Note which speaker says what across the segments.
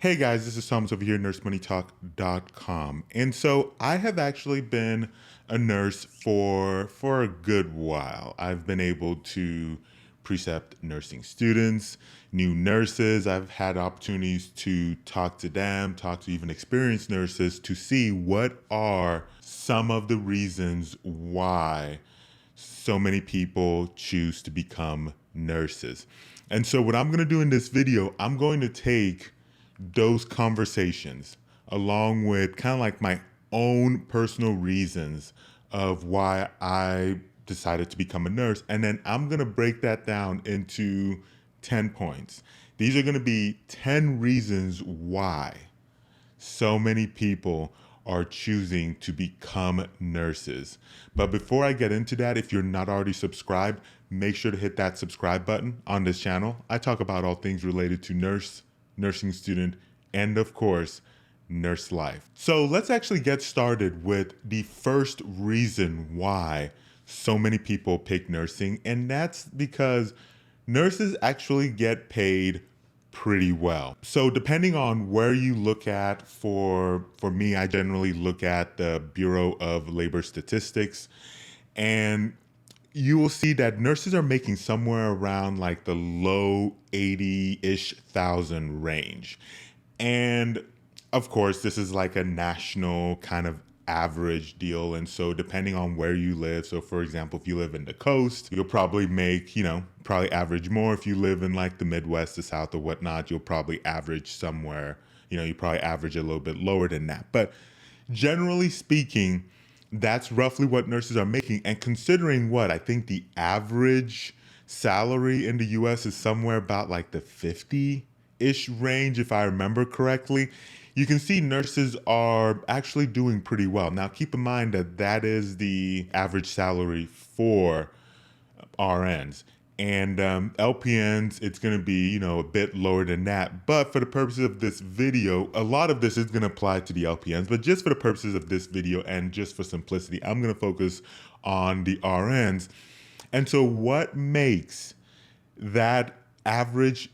Speaker 1: Hey guys, this is Thomas over here, nursemoneytalk.com. And so I have actually been a nurse for a good while. I've been able to precept nursing students, new nurses. I've had opportunities to talk to them, talk to even experienced nurses to see what are some of the reasons why so many people choose to become nurses. And so what I'm going to do in this video, I'm going to take those conversations along with kind of like my own personal reasons of why I decided to become a nurse. And then I'm going to break that down into 10 points. These are going to be 10 reasons why so many people are choosing to become nurses. But before I get into that, if you're not already subscribed, make sure to hit that subscribe button on this channel. I talk about all things related to nursing student, and of course, nurse life. So let's actually get started with the first reason why so many people pick nursing, and that's because nurses actually get paid pretty well. So depending on where you look at, for me, I generally look at the Bureau of Labor Statistics, and you will see that nurses are making somewhere around like the low 80-ish thousand range. And of course, this is like a national kind of average deal. And so depending on where you live, so for example, if you live in the coast, you'll probably make, probably average more. If you live in like the Midwest, the South or whatnot, you'll probably average somewhere, you probably average a little bit lower than that. But generally speaking, that's roughly what nurses are making. And considering what I think the average salary in the US is somewhere about like the 50-ish range, if I remember correctly, you can see nurses are actually doing pretty well. Now, keep in mind that that is the average salary for RNs. And LPNs, it's going to be, a bit lower than that. But for the purposes of this video, a lot of this is going to apply to the LPNs. But just for the purposes of this video and just for simplicity, I'm going to focus on the RNs. And so what makes that average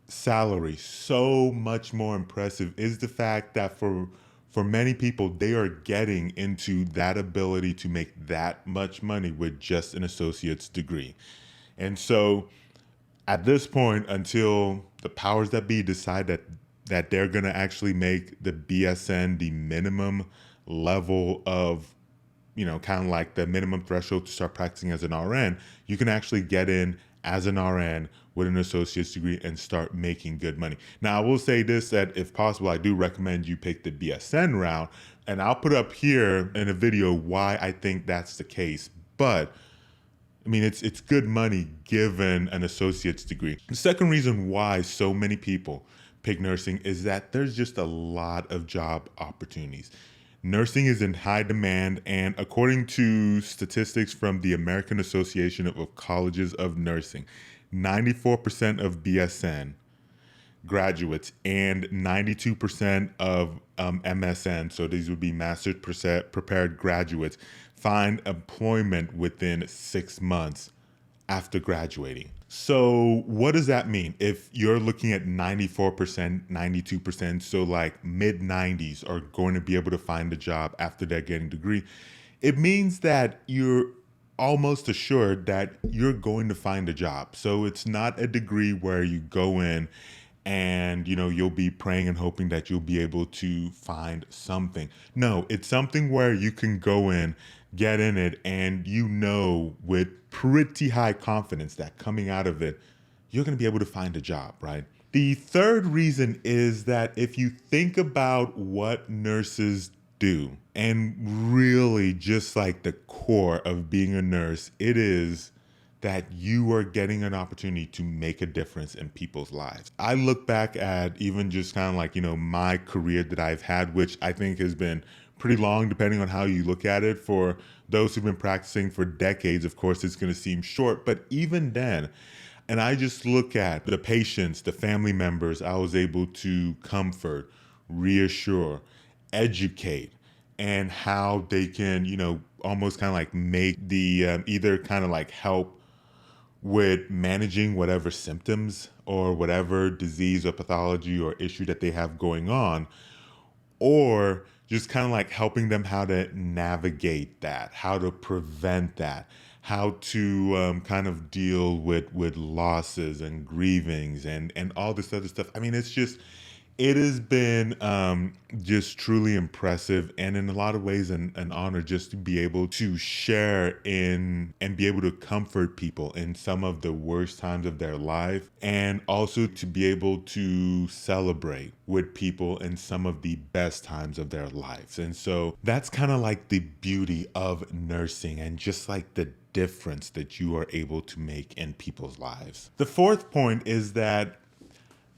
Speaker 1: salary so much more impressive is the fact that for many people, they are getting into that ability to make that much money with just an associate's degree. And so at this point, until the powers that be decide that they're going to actually make the BSN the minimum level of, kind of like the minimum threshold to start practicing as an RN, you can actually get in as an RN with an associate's degree and start making good money. Now, I will say this, that if possible, I do recommend you pick the BSN route, and I'll put up here in a video why I think that's the case. But I mean, it's good money given an associate's degree. The second reason why so many people pick nursing is that there's just a lot of job opportunities. Nursing is in high demand, and according to statistics from the American Association of Colleges of Nursing, 94% of BSN graduates and 92% of MSN, so these would be master's prepared graduates, find employment within 6 months after graduating. So what does that mean? If you're looking at 94%, 92%, so like mid 90s are going to be able to find a job after they're getting a degree, it means that you're almost assured that you're going to find a job. So it's not a degree where you go in and you'll be praying and hoping that you'll be able to find something. No, it's something where you can go in, get in it, and with pretty high confidence that coming out of it, you're going to be able to find a job, right? The third reason is that if you think about what nurses do, and really just like the core of being a nurse, it is that you are getting an opportunity to make a difference in people's lives. I look back at even just kind of like, my career that I've had, which I think has been pretty long, depending on how you look at it. For those who've been practicing for decades, of course, it's going to seem short, but even then, and I just look at the patients, the family members I was able to comfort, reassure, educate, and how they can, almost kind of like make the either kind of like help with managing whatever symptoms or whatever disease or pathology or issue that they have going on, or just kind of like helping them how to navigate that, how to prevent that, how to kind of deal with losses and grievings and all this other stuff. I mean, it has been just truly impressive, and in a lot of ways an honor just to be able to share in and be able to comfort people in some of the worst times of their life, and also to be able to celebrate with people in some of the best times of their lives. And so that's kind of like the beauty of nursing, and just like the difference that you are able to make in people's lives. The fourth point is that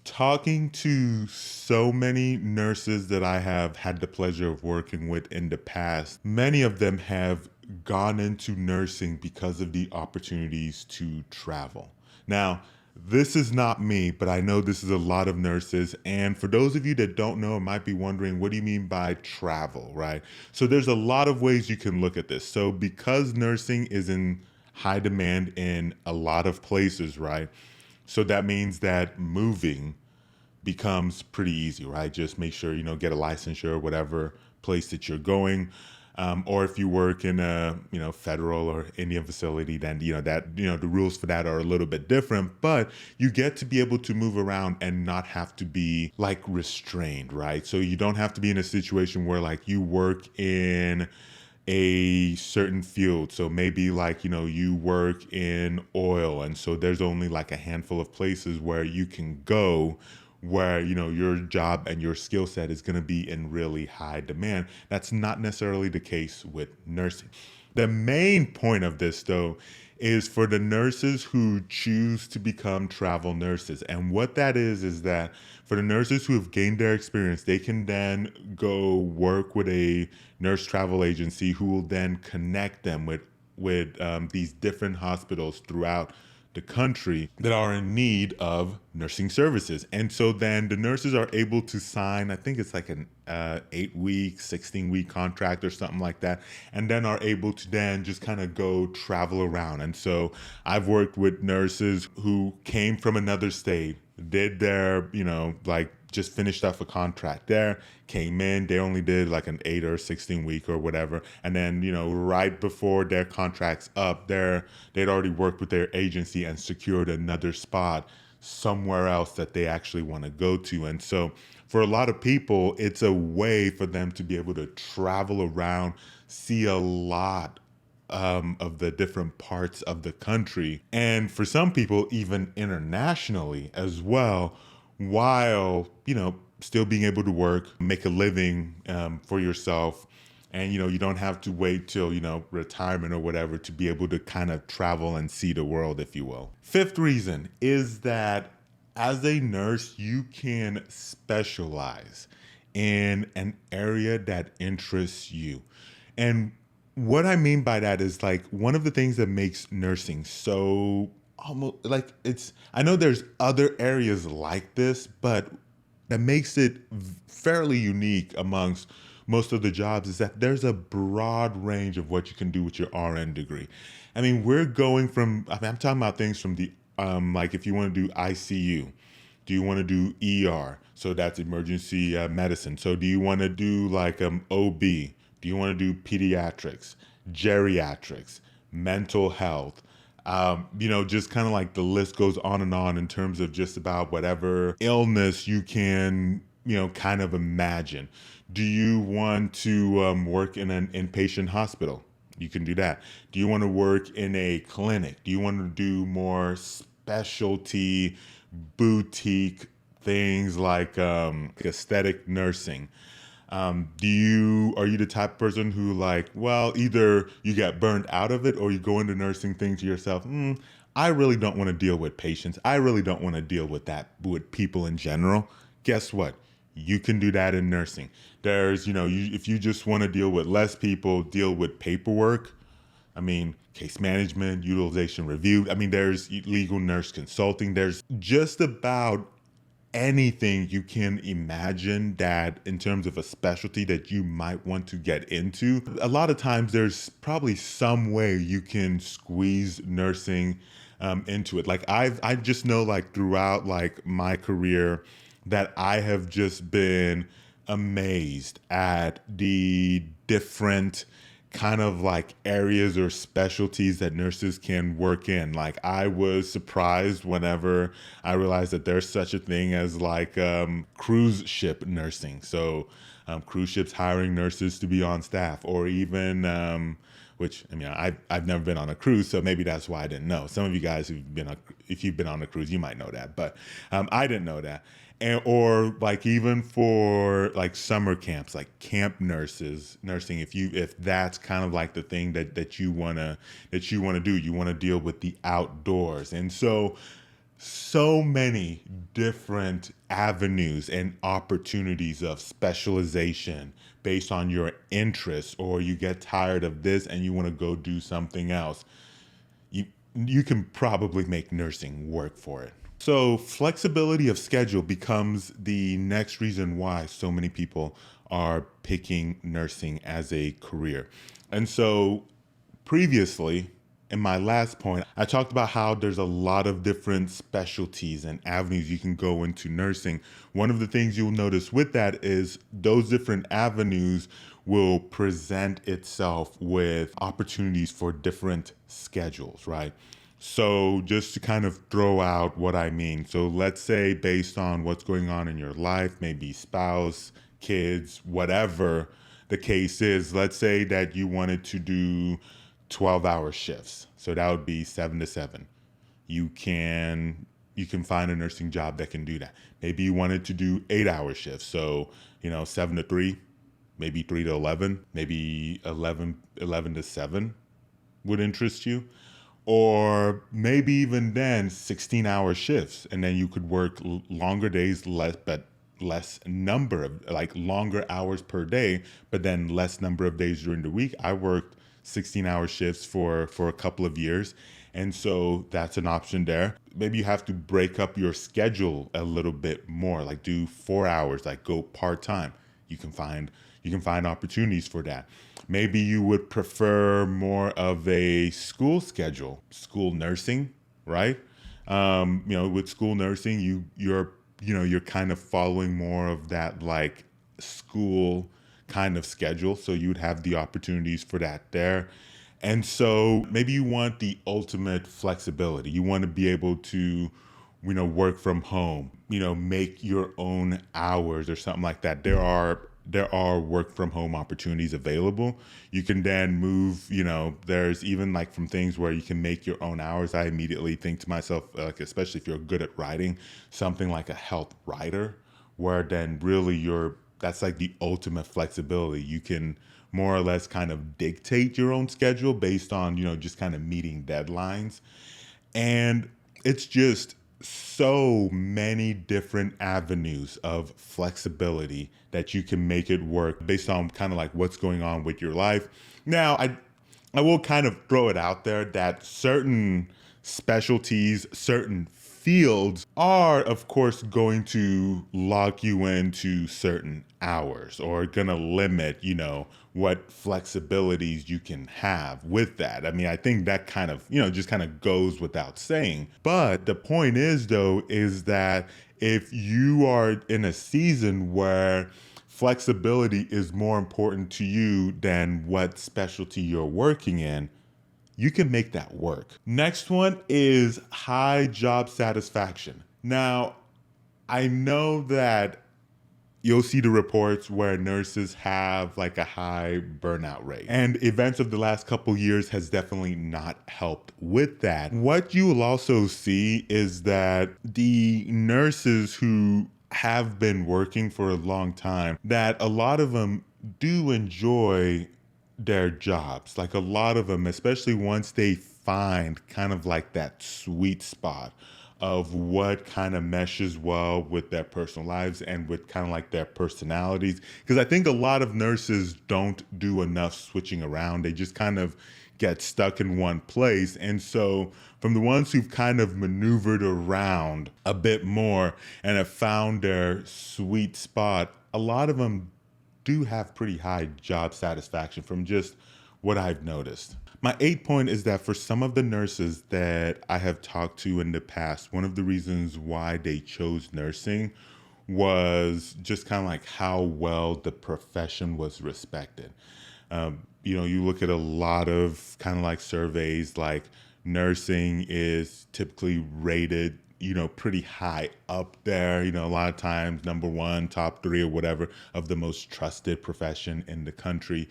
Speaker 1: talking to so many nurses that I have had the pleasure of working with in the past, many of them have gone into nursing because of the opportunities to travel. Now, this is not me, but I know this is a lot of nurses. And for those of you that don't know, might be wondering, what do you mean by travel, right? So there's a lot of ways you can look at this. So because nursing is in high demand in a lot of places, right? So that means that moving becomes pretty easy, right? Just make sure, get a licensure or whatever place that you're going. Or if you work in a, federal or Indian facility, then, the rules for that are a little bit different, but you get to be able to move around and not have to be like restrained, right? So you don't have to be in a situation where like you work in a certain field. So maybe like, you work in oil. And so there's only like a handful of places where you can go where, your job and your skill set is going to be in really high demand. That's not necessarily the case with nursing. The main point of this, though, is for the nurses who choose to become travel nurses. And what that is that for the nurses who have gained their experience, they can then go work with a nurse travel agency who will then connect them with these different hospitals throughout the country that are in need of nursing services. And so then the nurses are able to sign, I think it's like an 8-week, 16-week contract or something like that, and then are able to then just kind of go travel around. And so I've worked with nurses who came from another state, did their, like just finished off a contract there, came in, they only did like an 8 or 16 week or whatever. And then, right before their contract's up, they'd already worked with their agency and secured another spot somewhere else that they actually want to go to. And so for a lot of people, it's a way for them to be able to travel around, see a lot of the different parts of the country. And for some people, even internationally as well, while, still being able to work, make a living for yourself. And, you don't have to wait till, retirement or whatever to be able to kind of travel and see the world, if you will. Fifth reason is that as a nurse, you can specialize in an area that interests you. And what I mean by that is like one of the things that makes nursing so almost like I know there's other areas like this, but that makes it fairly unique amongst most of the jobs is that there's a broad range of what you can do with your RN degree. I mean, I'm talking about things from the, like if you want to do ICU, do you want to do ER? So that's emergency medicine. So do you want to do like OB? Do you want to do pediatrics, geriatrics, mental health? Just kind of like the list goes on and on in terms of just about whatever illness you can, kind of imagine. Do you want to work in an inpatient hospital? You can do that. Do you want to work in a clinic? Do you want to do more specialty, boutique things like aesthetic nursing? Are you the type of person who like, well, either you get burned out of it or you go into nursing thing to yourself, I really don't want to deal with patients. I really don't want to deal with with people in general. Guess what? You can do that in nursing. There's, if you just want to deal with less people, deal with paperwork. I mean, case management, utilization review. I mean, there's legal nurse consulting. There's just about anything you can imagine that in terms of a specialty that you might want to get into. A lot of times there's probably some way you can squeeze nursing into it. Like I just know like throughout like my career that I have just been amazed at the different kind of like areas or specialties that nurses can work in. Like I was surprised whenever I realized that there's such a thing as like cruise ship nursing. So cruise ships hiring nurses to be on staff, or even which I mean I've never been on a cruise, so maybe that's why I didn't know. Some of you guys if you've been on a cruise, you might know that, but I didn't know that. And or like even for like summer camps, like camp nursing, if that's kind of like the thing that you wanna do, you wanna deal with the outdoors. And so many different avenues and opportunities of specialization based on your interests, or you get tired of this and you want to go do something else. You can probably make nursing work for it. So flexibility of schedule becomes the next reason why so many people are picking nursing as a career. And so previously, in my last point, I talked about how there's a lot of different specialties and avenues you can go into nursing. One of the things you'll notice with that is those different avenues will present itself with opportunities for different schedules, right? So just to kind of throw out what I mean. So let's say based on what's going on in your life, maybe spouse, kids, whatever the case is, let's say that you wanted to do 12-hour shifts. So that would be 7 to 7. You can find a nursing job that can do that. Maybe you wanted to do 8-hour shifts. So, 7 to 3, maybe 3 to 11, maybe 11 to 7 would interest you. Or maybe even then 16-hour shifts, and then you could work longer days, less number of like longer hours per day, but then less number of days during the week. I worked 16-hour shifts for a couple of years, and so that's an option there. Maybe you have to break up your schedule a little bit more, like do 4 hours, like go part-time. You can find opportunities for that. Maybe you would prefer more of a school schedule, school nursing, right? With school nursing, you're kind of following more of that like school kind of schedule, so you'd have the opportunities for that there. And so maybe you want the ultimate flexibility. You want to be able to work from home, make your own hours or something like that. There are work from home opportunities available. You can then move, there's even like from things where you can make your own hours. I immediately think to myself, like, especially if you're good at writing, something like a health writer, where then really that's like the ultimate flexibility. You can more or less kind of dictate your own schedule based on, just kind of meeting deadlines. And it's just so many different avenues of flexibility that you can make it work based on kind of like what's going on with your life. Now, I will kind of throw it out there that certain specialties, certain fields are, of course, going to lock you into certain hours or going to limit, what flexibilities you can have with that. I mean, I think that kind of, just kind of goes without saying. But the point is, though, is that if you are in a season where flexibility is more important to you than what specialty you're working in, you can make that work. Next one is high job satisfaction. Now, I know that you'll see the reports where nurses have like a high burnout rate. And events of the last couple years has definitely not helped with that. What you will also see is that the nurses who have been working for a long time, that a lot of them do enjoy their jobs. Like a lot of them, especially once they find kind of like that sweet spot of what kind of meshes well with their personal lives and with kind of like their personalities. Because I think a lot of nurses don't do enough switching around. They just kind of get stuck in one place. And so from the ones who've kind of maneuvered around a bit more and have found their sweet spot, a lot of them do have pretty high job satisfaction from just what I've noticed. My eighth point is that for some of the nurses that I have talked to in the past, one of the reasons why they chose nursing was just kind of like how well the profession was respected. You look at a lot of kind of like surveys, like nursing is typically rated, pretty high up there, a lot of times number one, top three, or whatever of the most trusted profession in the country.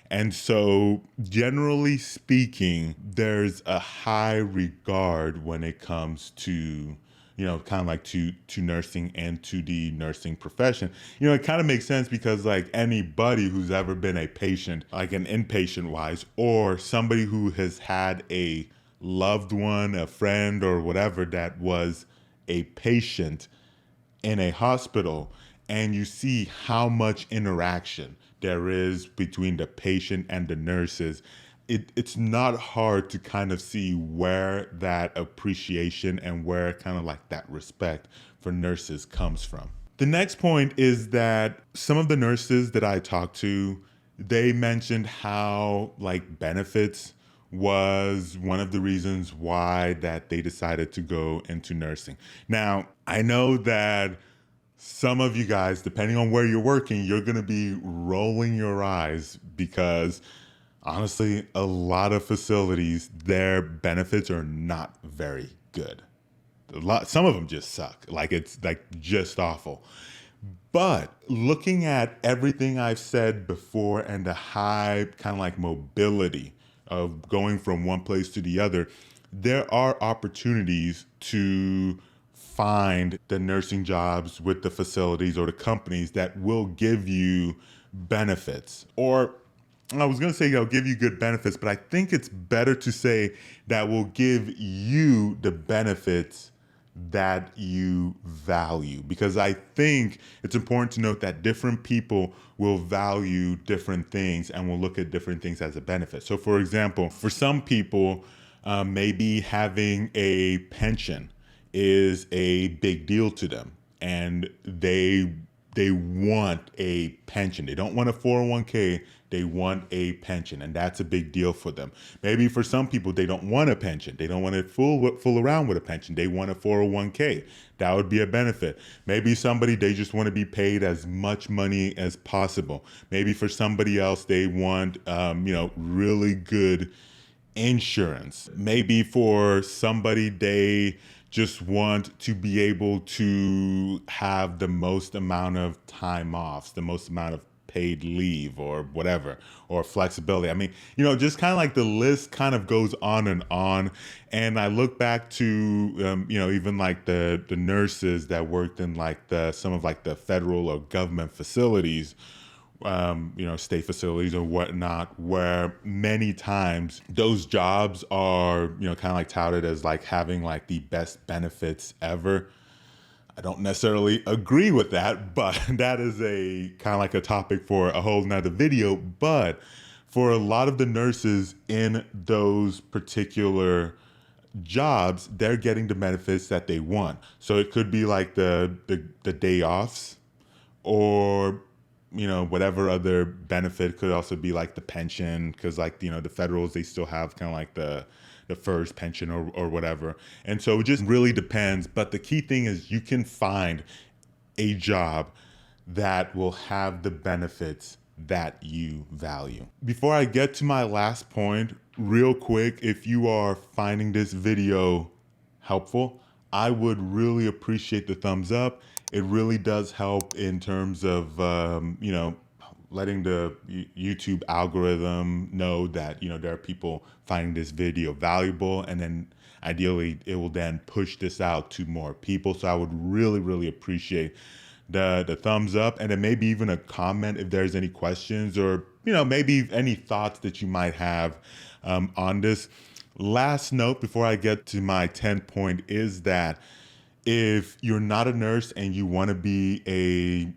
Speaker 1: And so, generally speaking, there's a high regard when it comes to kind of like to nursing and to the nursing profession. It kind of makes sense because like anybody who's ever been a patient, like an inpatient wise, or somebody who has had a loved one, a friend, or whatever that was a patient in a hospital, and you see how much interaction there is between the patient and the nurses, it's not hard to kind of see where that appreciation and where kind of like that respect for nurses comes from. The next point is that some of the nurses that I talked to, they mentioned how like benefits was one of the reasons why that they decided to go into nursing. Now, I know that some of you guys, depending on where you're working, you're going to be rolling your eyes because honestly, a lot of facilities, their benefits are not very good. Some of them just suck. Like it's like just awful. But looking at everything I've said before and the high kind of like mobility of going from one place to the other, there are opportunities to find the nursing jobs with the facilities or the companies that will give you benefits. Or I was going to say, give you good benefits, but I think it's better to say that will give you the benefits that you value, because I think it's important to note that different people will value different things and will look at different things as a benefit. So for example, for some people, maybe having a pension is a big deal to them, and they want a pension. They don't want a 401k. They want a pension, and that's a big deal for them. Maybe for some people, they don't want a pension. They don't want to fool around with a pension. They want a 401k. That would be a benefit. Maybe somebody, they just want to be paid as much money as possible. Maybe for somebody else, they want, really good insurance. Maybe for somebody, they just want to be able to have the most amount of time off, the most amount of paid leave or whatever, or flexibility. I mean, just kind of like the list kind of goes on and on. And I look back to, even like the nurses that worked in like some of like the federal or government facilities, state facilities or whatnot, where many times those jobs are, kind of like touted as like having like the best benefits ever. I don't necessarily agree with that, but that is a kind of like a topic for a whole nother video. But for a lot of the nurses in those particular jobs, they're getting the benefits that they want. So it could be like the day offs, or whatever other benefit. Could also be like the pension, because like the federals, they still have kind of like the first pension or whatever. And so it just really depends. But the key thing is you can find a job that will have the benefits that you value. Before I get to my last point, real quick, if you are finding this video helpful, I would really appreciate the thumbs up. It really does help in terms of, letting the YouTube algorithm know that, there are people finding this video valuable, and then ideally it will then push this out to more people. So I would really, really appreciate the thumbs up, and then maybe even a comment if there's any questions, or, maybe any thoughts that you might have on this. Last note before I get to my 10th point is that if you're not a nurse and you want to be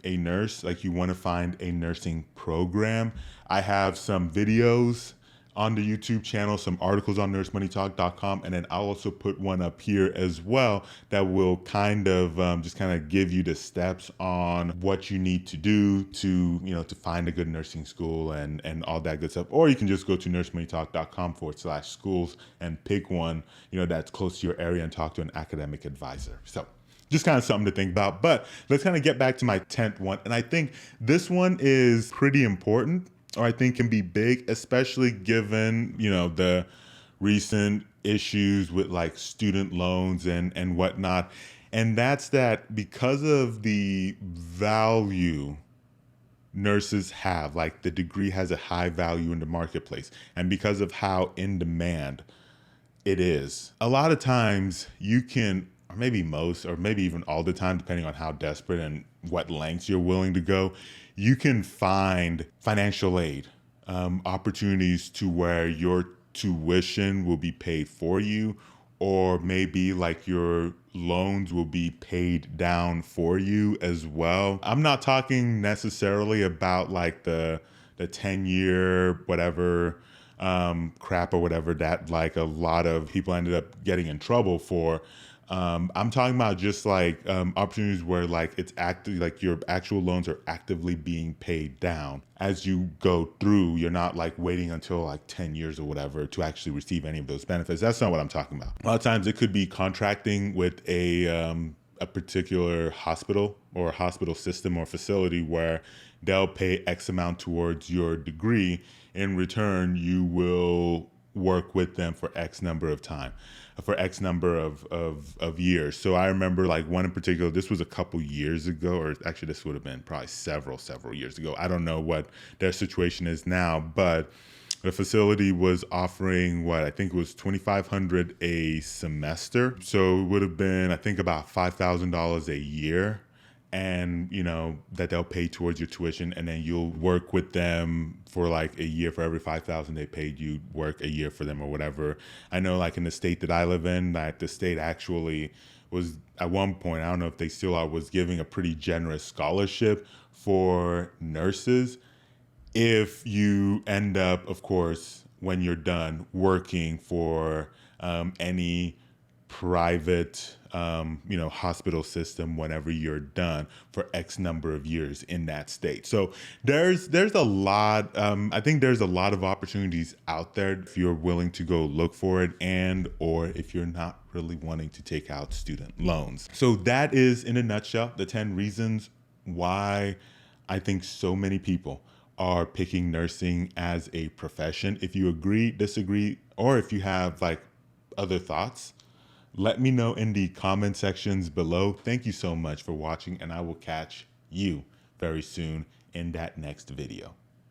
Speaker 1: a nurse, like you want to find a nursing program, I have some videos on the YouTube channel, some articles on nursemoneytalk.com, and then I'll also put one up here as well that will kind of just kind of give you the steps on what you need to do to, to find a good nursing school and all that good stuff. Or you can just go to nursemoneytalk.com/schools and pick one, that's close to your area and talk to an academic advisor. So just kind of something to think about. But let's kind of get back to my 10th one. And I think this one is pretty important, or I think can be big, especially given, the recent issues with like student loans and whatnot. And that's that because of the value nurses have, like the degree has a high value in the marketplace, and because of how in demand it is, a lot of times you can, or maybe most, or maybe even all the time, depending on how desperate and what lengths you're willing to go, you can find financial aid, opportunities to where your tuition will be paid for you, or maybe like your loans will be paid down for you as well. I'm not talking necessarily about like the 10-year whatever crap or whatever that like a lot of people ended up getting in trouble for. I'm talking about just like opportunities where like it's active, like your actual loans are actively being paid down as you go through. You're not like waiting until like 10 years or whatever to actually receive any of those benefits. That's not what I'm talking about. A lot of times it could be contracting with a particular hospital or hospital system or facility where they'll pay X amount towards your degree. In return, you will work with them for X number of time, for X number of years. So I remember like one in particular, this was a couple years ago, or actually this would have been probably several years ago. I don't know what their situation is now, but the facility was offering what I think was $2,500 a semester. So it would have been, I think, about $5,000 a year. And that they'll pay towards your tuition, and then you'll work with them for like a year. For every $5,000 they paid, you work a year for them or whatever. I know like in the state that I live in, that the state actually was at one point, I don't know if they still are, was giving a pretty generous scholarship for nurses if you end up, of course, when you're done working for any private hospital system whenever you're done for X number of years in that state. So there's a lot, I think there's a lot of opportunities out there if you're willing to go look for it, and or if you're not really wanting to take out student loans. So that is, in a nutshell, the 10 reasons why I think so many people are picking nursing as a profession. If you agree, disagree, or if you have like other thoughts, let me know in the comment sections below. Thank you so much for watching, and I will catch you very soon in that next video.